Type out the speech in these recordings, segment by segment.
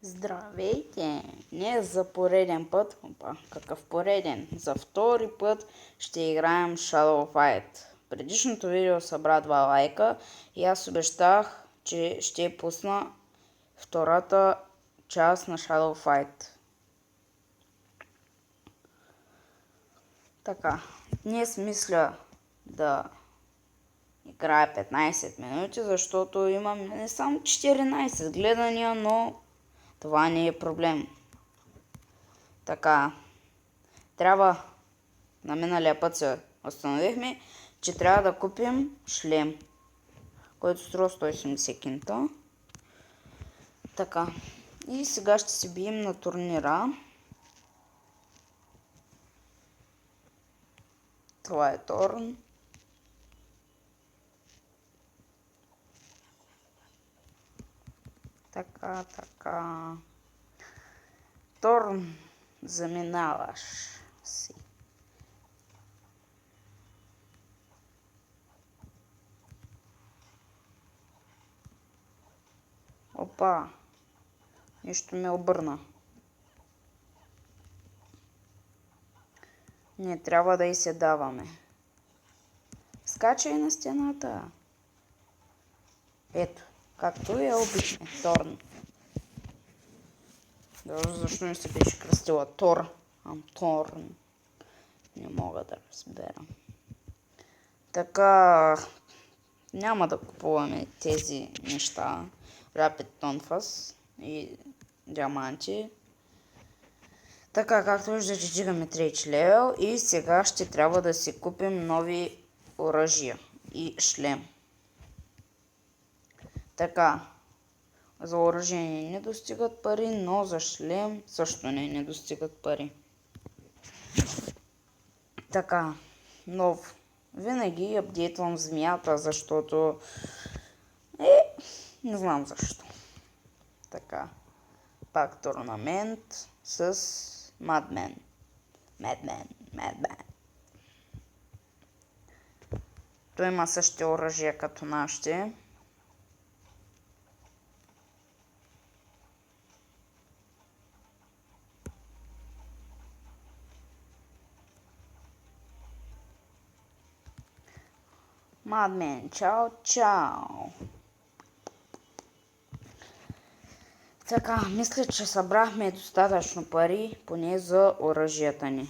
Здравейте! Днес за пореден път, какъв пореден? За втори път ще играем Shadow Fight. Предишното видео събра 2 лайка и аз обещах, че ще пусна втората част на Shadow Fight. Така, днес мисля да играя 15 минути, защото имам не само 14 гледания, но това не е проблем. Така, трябва, на миналия път се установихме, че трябва да купим шлем, който струва 170 кинта. Така, и сега ще се бием на турнира. Това е Торн. Така. Торн, заминаваш си. Опа, нищо ме обърна. Не трябва да и се даваме. Скачай на стената. Ето, както я обичаме, Торн. Защо не се беше кръстила Тор? Торн. Не мога да разбера. Така, няма да купуваме тези неща. Rapid Tonfas и диаманти. Така, както виждате, дигаме 3 левел и сега ще трябва да си купим нови оръжия и шлем. Така, за оръжие не достигат пари, но за шлем също не достигат пари. Така, нов. Винаги апдейтвам змията, защото не знам защо. Така, пак турнамент с Madman. Той има същите оръжия като нашите. Madman, чао. Така, мисля, че събрахме достатъчно пари, поне за оръжията ни.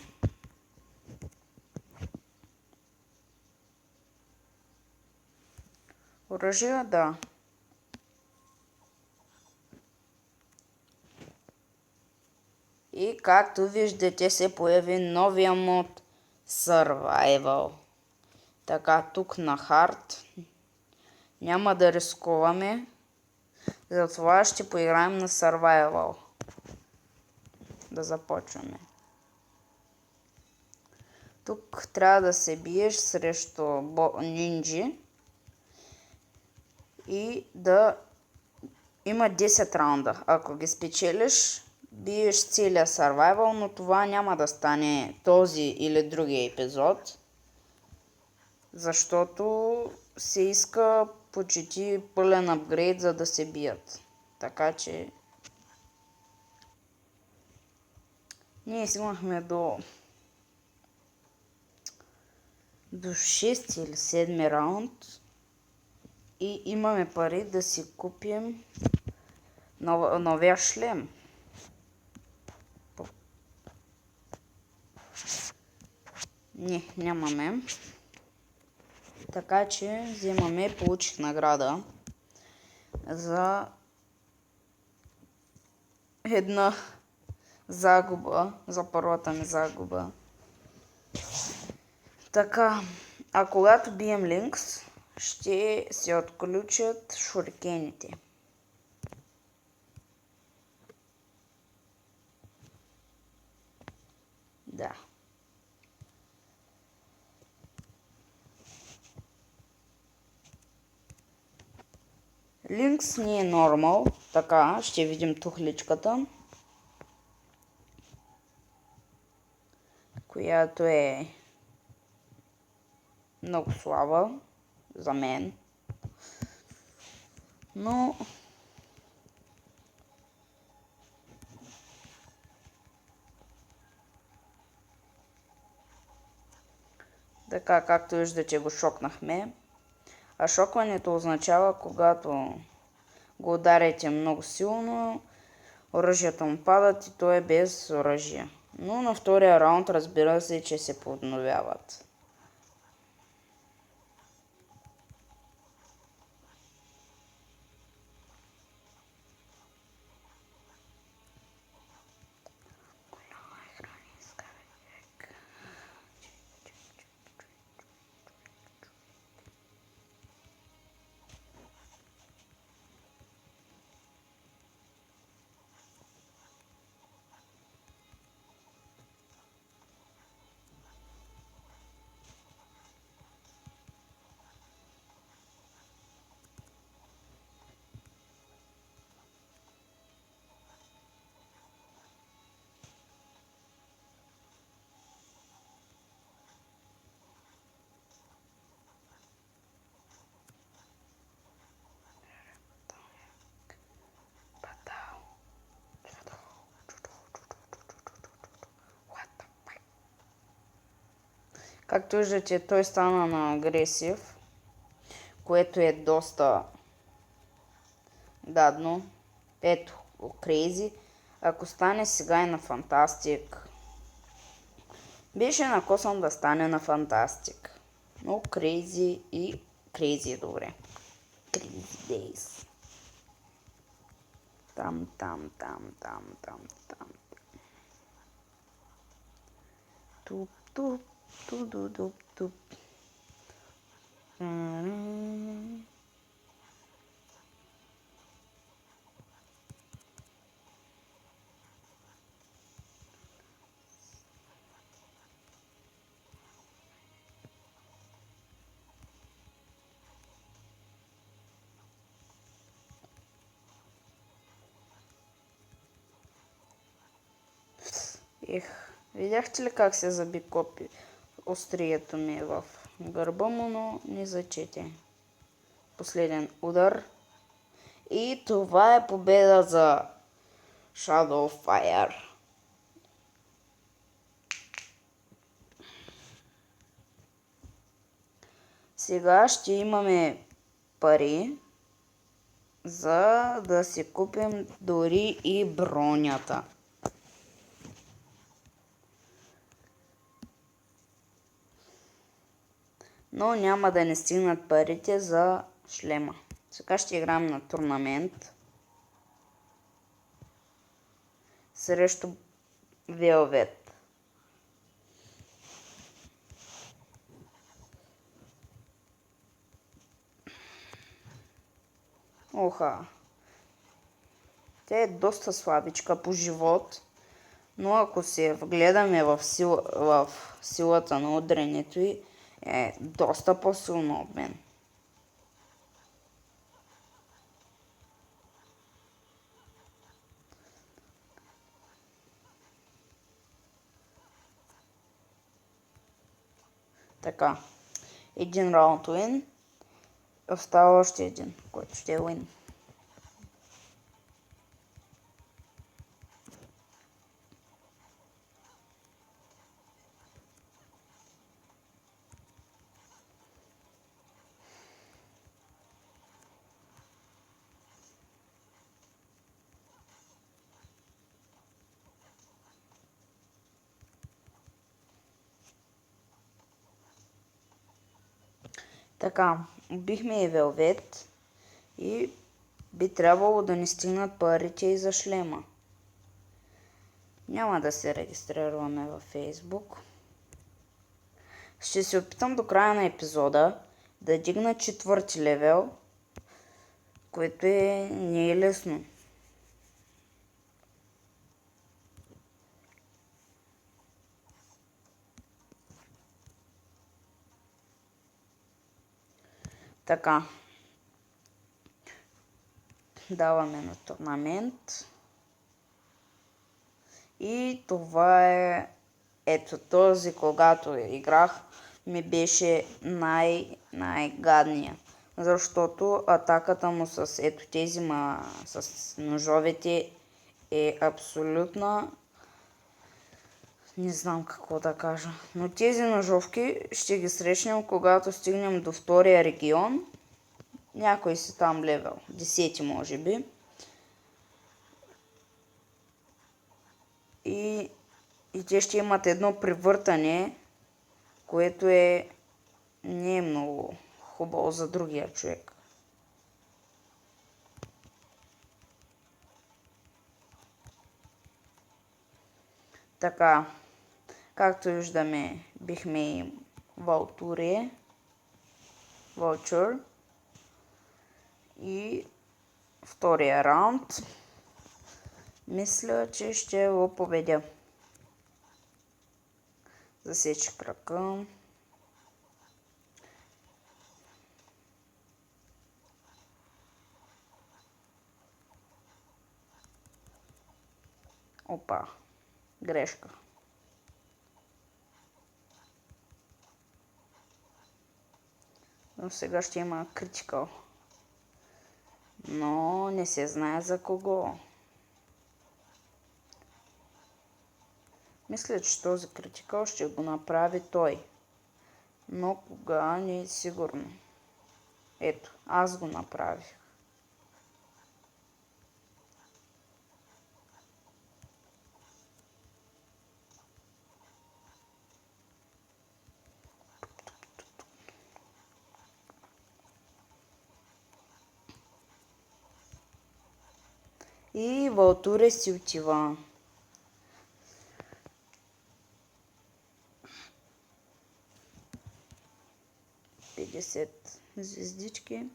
Оръжия, да. И както виждате, се появи новия мод Survival. Така, тук на Hard няма да рискуваме. Затова ще поиграем на Survival. Да започваме. Тук трябва да се биеш срещу нинджи. И да има 10 раунда. Ако ги спечелиш, биеш целия Survival, но това няма да стане този или другия епизод. Защото се иска почти пълен апгрейд, за да се бият. Така че ние стигнахме до 6 или 7 раунд и имаме пари да си купим новия шлем. Не, нямаме. Така че вземаме, получих награда за една загуба, за първата ми загуба. Така, а когато бием Линкс, ще се отключат шурикените. Да. Линкс не е нормал. Така, ще видим тухличката, която е много слаба за мен. Но Така, както виждате, го шокнахме. А шокването означава, когато го ударите много силно, оръжията му падат и той е без оръжие. Но на втория раунд разбира се, че се подновяват. Както виждате, той стана на агресив, което е доста гадно. Ето, Крейзи. Ако стане сега и на Фантастик. Беше накосан да стане на Фантастик. Но Крейзи е добре. Crazy Days. Там. Туп. Туп. Видяхте ли как се заби копи острието ми в гърба му, но не зачете. Последен удар. И това е победа за Shadow Fire. Сега ще имаме пари, за да си купим дори и бронята. Но няма да не стигнат парите за шлема. Сега ще играем на турнамент срещу Велвет. Оха. Тя е доста слабичка по живот, но ако се вгледаме в силата на удрянето й, е доста по-силно от мен. Така, един раунд уин, остава още един, който ще е уин. Така, убихме и Велвет и би трябвало да ни стигнат парите и за шлема. Няма да се регистрираме във Facebook. Ще се опитам до края на епизода да дигна 4 левел, което не е лесно. Така. Даваме на турнамент. И това е... Ето този, когато играх, ми беше най-гадния. Защото атаката му с ето тези с ножовете е абсолютна. Не знам какво да кажа. Но тези ножовки ще ги срещнем, когато стигнем до втория регион. Някой си там левел, 10 може би. И те ще имат едно привъртане, което не е много хубаво за другия човек. Така, както виждаме, бихме и Валтуре, Vulture и втория раунд. Мисля, че ще го победя. Засечих крака. Опа, грешка. Но сега ще има критикал. Но не се знае за кого. Мисля, че този критикал ще го направи той. Но кога не е сигурно. Ето, аз го направих. И Валтуре си отива. Звездички.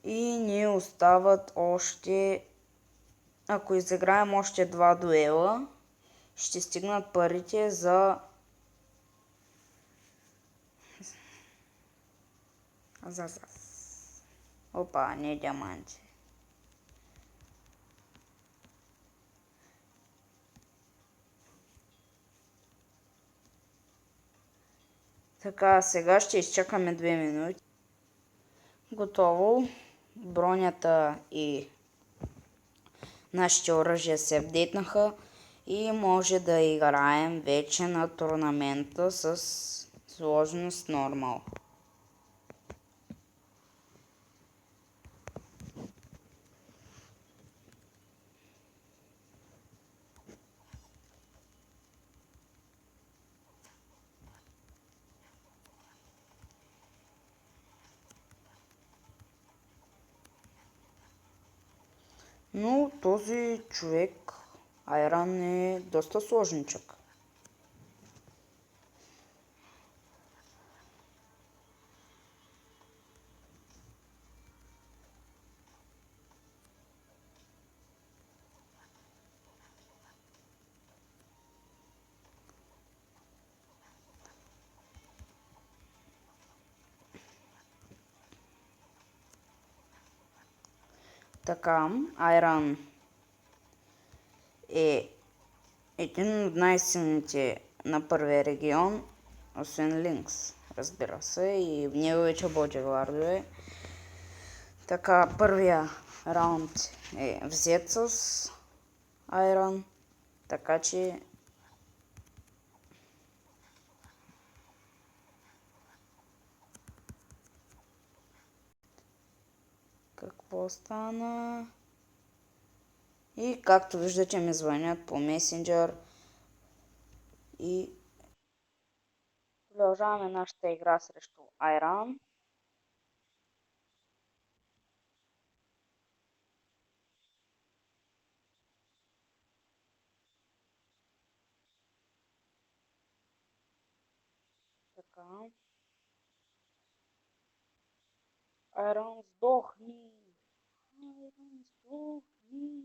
И ни остават още... Ако изиграем още 2 дуела, ще стигнат парите за... Опа, не диаманти. Така, сега ще изчакаме 2 минути. Готово. Бронята и нашите оръжия се апдейтнаха и може да играем вече на турнамента с сложност нормал. Но този човек, Айран, е доста сложничък. Така, Айран е един от най-силните на първия регион, освен Линкс, разбира се, и неговите бодигардове. Така, първия раунд е взет с Айран, така че какво стана? И както виждате ми звънят по месенджер и продължаваме нашата игра срещу Айран. Така. Айран, сдохни! Айран, сдохни!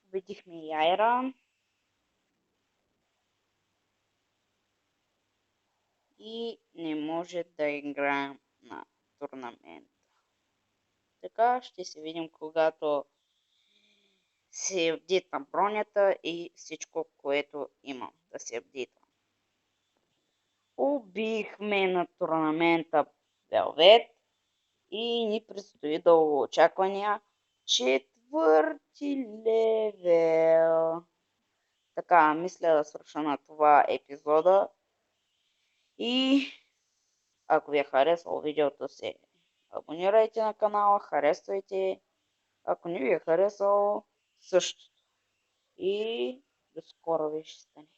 Убедихме и Айран. И не може да играем на турнамент. Така ще се видим, когато се апдейтна бронята и всичко, което имам да се апдейтва. Убихме на турнамента Велвет и ни предстои дълго очаквания 4 левел. Така, мисля да свърша на това епизода. И ако ви е харесало видеото се, абонирайте на канала, харесвайте. Ако не ви е харесало, също. И до скоро ви ще стане.